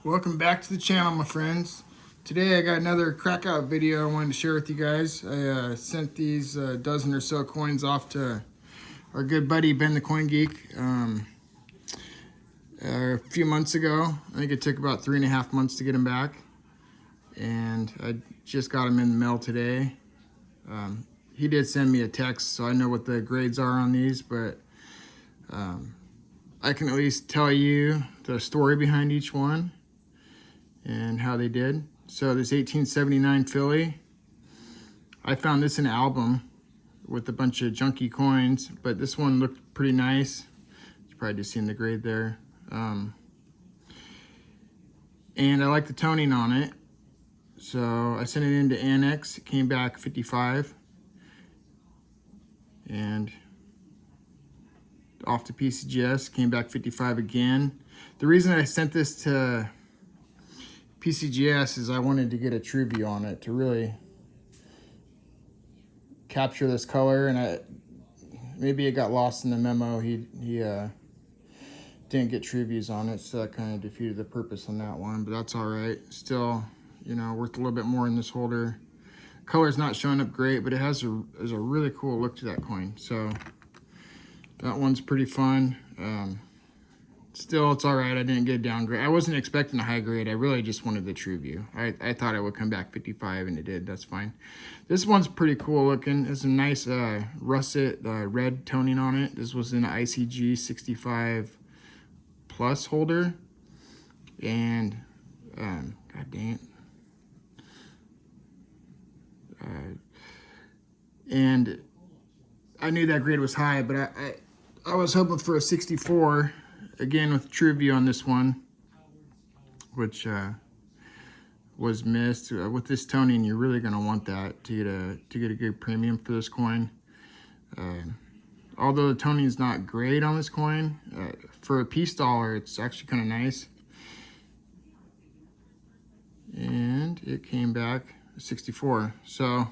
Welcome back to the channel, my friends. Today I got another Crackout video I wanted to share with you guys. I sent these dozen or so coins off to our good buddy Ben the Coin Geek a few months ago. I think it took about 3.5 months to get them back, and I just got them in the mail today. He did send me a text, so I know what the grades are on these, but I can at least tell you the story behind each one and how they did. So this 1879 Philly, I found this in an album with a bunch of junky coins, but this one looked pretty nice. You probably just seen the grade there. And I like the toning on it. So I sent it into Annex, it came back 55. And off to Pcgs, came back 55 again. The reason I sent this to Pcgs is I wanted to get a true view on it to really capture this color, and maybe it got lost in the memo. He didn't get true views on it, so that kind of defeated the purpose on that one, but that's all right. Still, you know, worth a little bit more in this holder. Color's not showing up great, but it has a really cool look to that coin, so that one's pretty fun. Still, it's all right. I didn't get a downgrade. I wasn't expecting a high grade. I really just wanted the true view. I thought it would come back 55, and it did. That's fine. This one's pretty cool looking. It's a nice russet red toning on it. This was an ICG 65 plus holder. And, god dang it. And I knew that grade was high, but I was hoping for a 64. Again, with true view on this one, which was missed. With this toning, you're really going to want that to get a good premium for this coin. Although the toning is not great on this coin, for a piece dollar, it's actually kind of nice. And it came back 64. So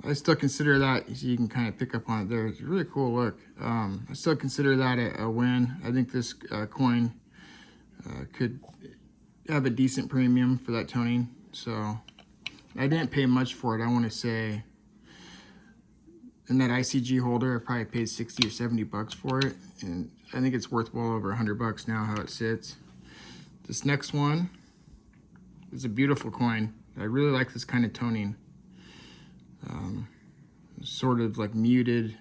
I still consider that, so you can kind of pick up on it there. It's a really cool look. I still consider that a win. I think this coin could have a decent premium for that toning. So I didn't pay much for it. I want to say in that ICG holder, I probably paid 60 or 70 bucks for it. And I think it's worth well over 100 bucks now how it sits. This next one is a beautiful coin. I really like this kind of toning. Sort of like muted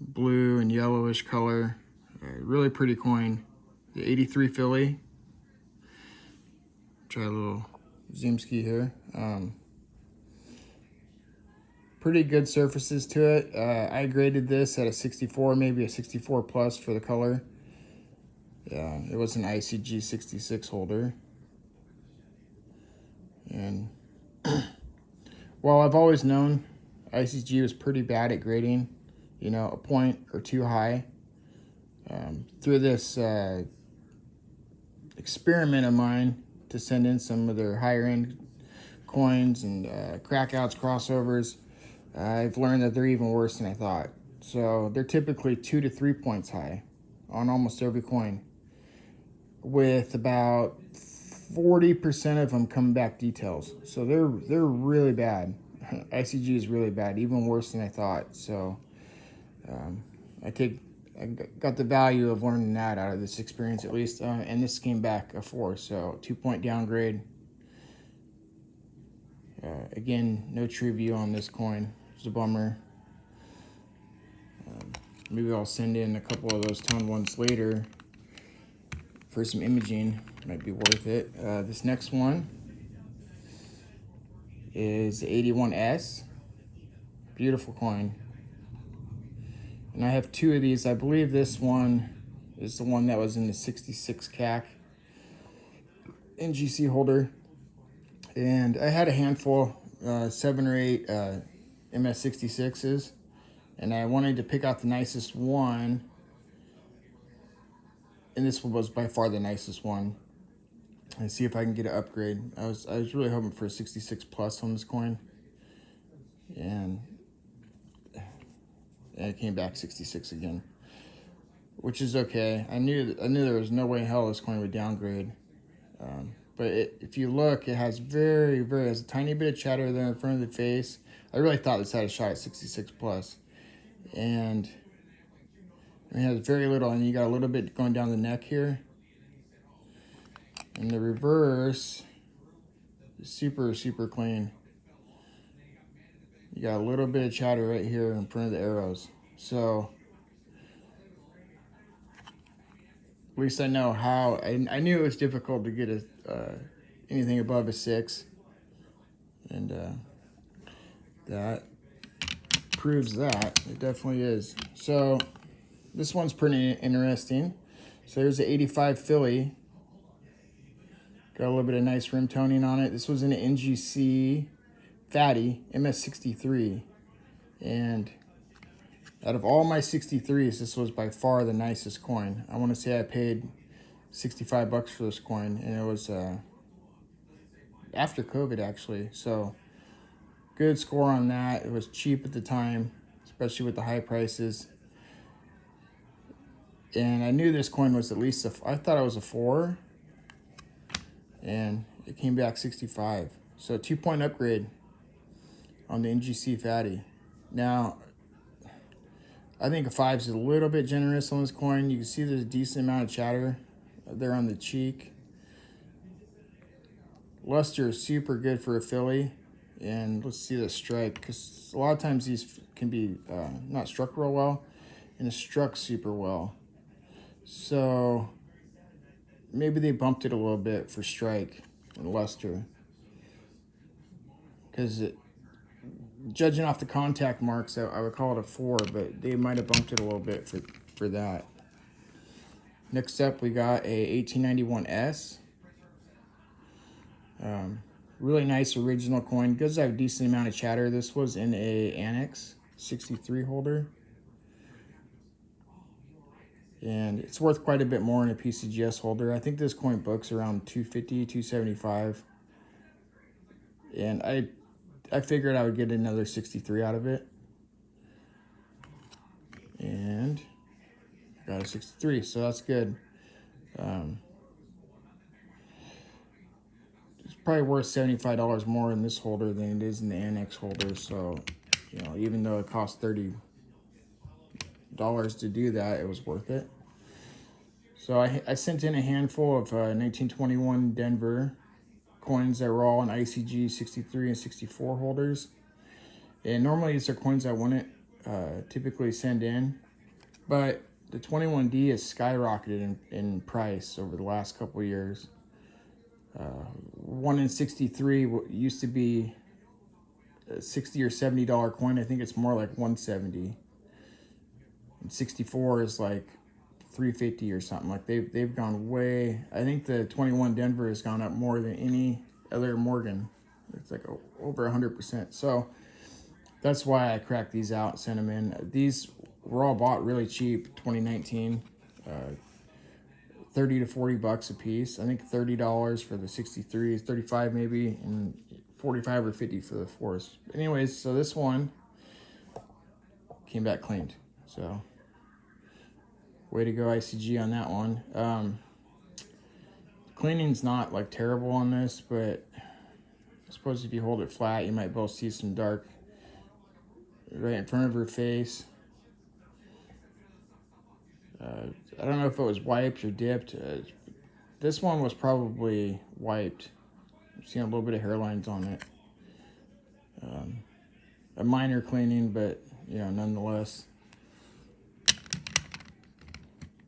blue and yellowish color. Really pretty coin. The 83 Philly. Try a little zoom ski here. Pretty good surfaces to it. I graded this at a 64, maybe a 64 plus for the color. It was an ICG 66 holder. And well, I've always known ICG was pretty bad at grading, you know, a point or two high. Through this experiment of mine to send in some of their higher end coins and crackouts, crossovers, I've learned that they're even worse than I thought. So they're typically 2 to 3 points high on almost every coin, with about 40% of them coming back details. So they're really bad. ICG is really bad, even worse than I thought. So I got the value of learning that out of this experience at least. And this came back a 4, so 2-point downgrade. Again, no true view on this coin. It's a bummer. Maybe I'll send in a couple of those toned ones later for some imaging. Might be worth it. This next one is the 81S. Beautiful coin. And I have 2 of these. I believe this one is the one that was in the 66 CAC NGC holder. And I had a handful, 7 or 8 MS66s. And I wanted to pick out the nicest one. And this one was by far the nicest one. And see if I can get an upgrade. I was really hoping for a 66 plus on this coin, and it came back 66 again. which is okay. I knew there was no way in hell this coin would downgrade. But if you look, it has has a tiny bit of chatter there in front of the face. I really thought this had a shot at 66 plus. And it has very little, and you got a little bit going down the neck here. And the reverse is super clean. You got a little bit of chatter right here in front of the arrows. So at least I know how. I knew it was difficult to get anything above a 6. And that proves that. It definitely is. So this one's pretty interesting. So there's the 85 Philly. Got a little bit of nice rim toning on it. This was an NGC Fatty MS63. And out of all my 63s, this was by far the nicest coin. I want to say I paid 65 bucks for this coin, and it was after COVID actually. So good score on that. It was cheap at the time, especially with the high prices. And I knew this coin was at least I thought it was a 4, and it came back 65. So 2-point upgrade on the NGC Fatty. Now, I think a 5 is a little bit generous on this coin. You can see there's a decent amount of chatter there on the cheek. Luster is super good for a Philly. And let's see the strike, because a lot of times these can be not struck real well, and it's struck super well. So maybe they bumped it a little bit for strike and luster, because judging off the contact marks, I would call it a 4, but they might have bumped it a little bit for that. Next up, we got a 1891S. Really nice original coin. Does have a decent amount of chatter. This was in a Anacs 63 holder. And it's worth quite a bit more in a PCGS holder. I think this coin books around 250, 275. And I figured I would get another 63 out of it. And I got a 63, so that's good. It's probably worth $75 more in this holder than it is in the Annex holder. So, you know, even though it cost $30 to do that, it was worth it. So I sent in a handful of 1921 Denver coins that were all in ICG 63 and 64 holders. And normally these are coins I wouldn't typically send in, but the 21D has skyrocketed in price over the last couple of years. 1 in 63 used to be a $60 or $70 coin. I think it's more like 170. And 64 is like 350 or something. Like they've gone way. I think the 21 Denver has gone up more than any other Morgan. It's like over 100%. So that's why I cracked these out and sent them in. These were all bought really cheap, 2019. 30 to 40 bucks a piece. I think $30 for the 63s, 35 maybe, and 45 or 50 for the 4s. Anyways, so this one came back cleaned. So way to go ICG on that one. Cleaning's not like terrible on this, but I suppose if you hold it flat, you might both see some dark right in front of her face. I don't know if it was wiped or dipped. This one was probably wiped. I'm seeing a little bit of hairlines on it. A minor cleaning, but you know, nonetheless.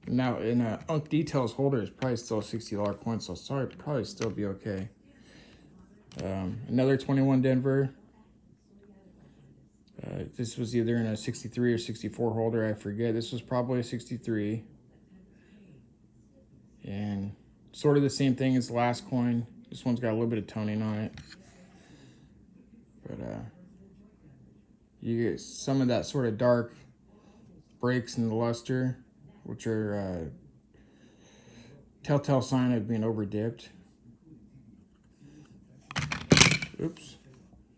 Now in a Unk Details holder, it's probably still a $60 coin, so sorry, probably still be okay. Another 21 Denver. This was either in a 63 or 64 holder, I forget. This was probably a 63. And sort of the same thing as the last coin. This one's got a little bit of toning on it. But you get some of that sort of dark breaks in the luster, which are telltale sign of being over dipped. Oops.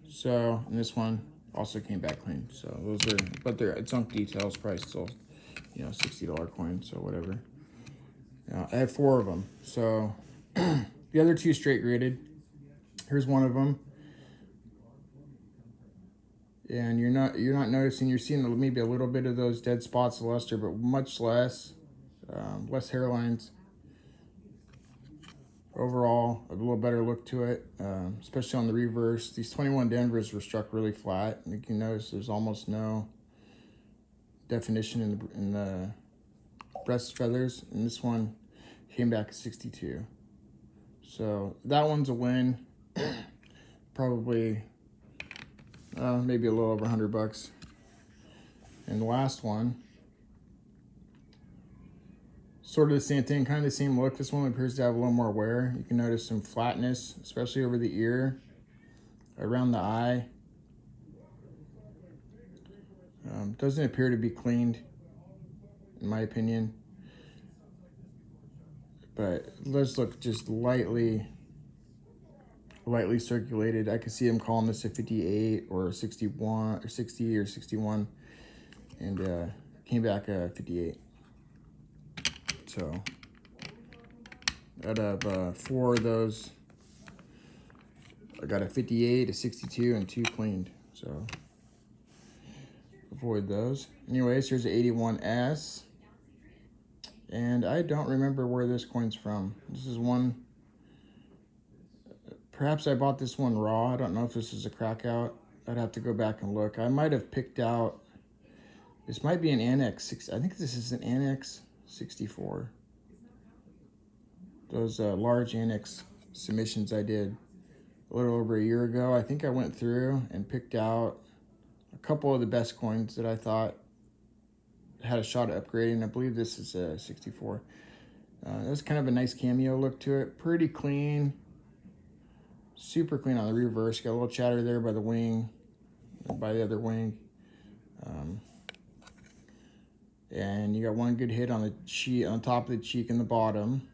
So, and this one also came back clean. So those are, but it's Unk Details, probably still you know, $60 coin, so whatever. I have 4 of them. So the other 2 straight graded. Here's one of them. And you're not noticing, you're seeing maybe a little bit of those dead spots of luster, but much less, less hairlines. Overall, a little better look to it, especially on the reverse. These 21 Denvers were struck really flat. You can notice there's almost no definition in the breast feathers, and this one came back at 62. So that one's a win. Probably maybe a little over $100. And the last one, sort of the same thing, kind of the same look. This one appears to have a little more wear. You can notice some flatness, especially over the ear, around the eye. Doesn't appear to be cleaned, in my opinion. But let's look just lightly circulated. I could see him calling this a 58 or a 61 or 60 or 61, and came back a 58. So out of 4 of those, I got a 58, a 62, and 2 cleaned. So avoid those. Anyways, here's the 81S. And I don't remember where this coin's from. This is one, perhaps I bought this one raw. I don't know if this is a Crackout. I'd have to go back and look. I might have picked out, this might be an Annex 6. I think this is an Annex 64. Those large Annex submissions I did a little over a year ago. I think I went through and picked out a couple of the best coins that I thought had a shot at upgrading. I believe this is a 64. That's kind of a nice cameo look to it. Pretty clean. Super clean on the reverse. Got a little chatter there by the wing, by the other wing. And you got one good hit on the cheek, on top of the cheek and the bottom.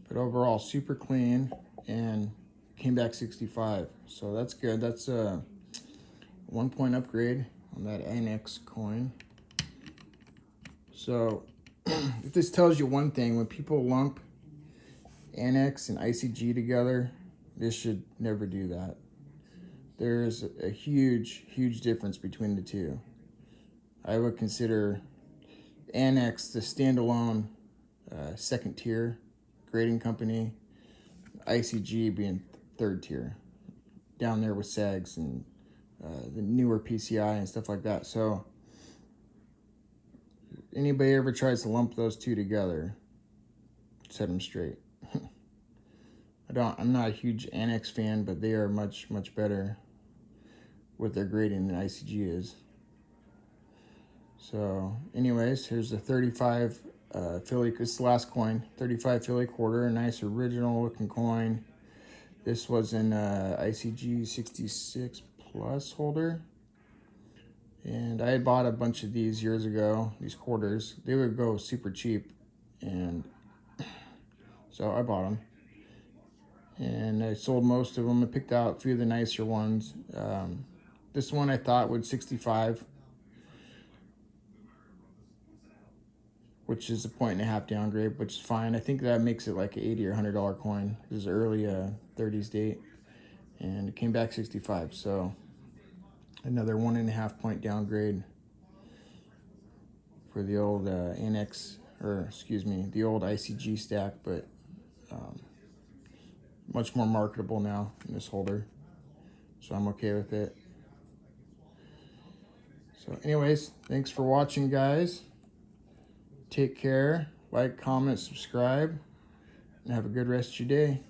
But overall, super clean, and came back 65. So that's good. That's a 1 point upgrade on that Annex coin. So if this tells you one thing, when people lump Annex and ICG together, this should never do that. There's a huge difference between the two. I would consider Annex the standalone second tier grading company, ICG being 3rd tier, down there with Pcgs and the newer PCI and stuff like that. So anybody ever tries to lump those two together, set them straight. I'm not a huge Annex fan, but they are much better with their grading than ICG is. So anyways, here's the 35 Philly, this is the last coin, 35 Philly quarter, a nice original looking coin. This was an ICG 66 plus holder. And I had bought a bunch of these years ago, these quarters. They would go super cheap, and so I bought them. And I sold most of them. I picked out a few of the nicer ones. This one I thought would 65, which is a 1.5 downgrade, which is fine. I think that makes it like an $80 or $100 coin. This is early 30s date, and it came back 65. So another 1.5 point downgrade for the old Annex, or excuse me, the old ICG stack, but much more marketable now in this holder, so I'm okay with it. So anyways, thanks for watching, guys. Take care, like, comment, subscribe, and have a good rest of your day.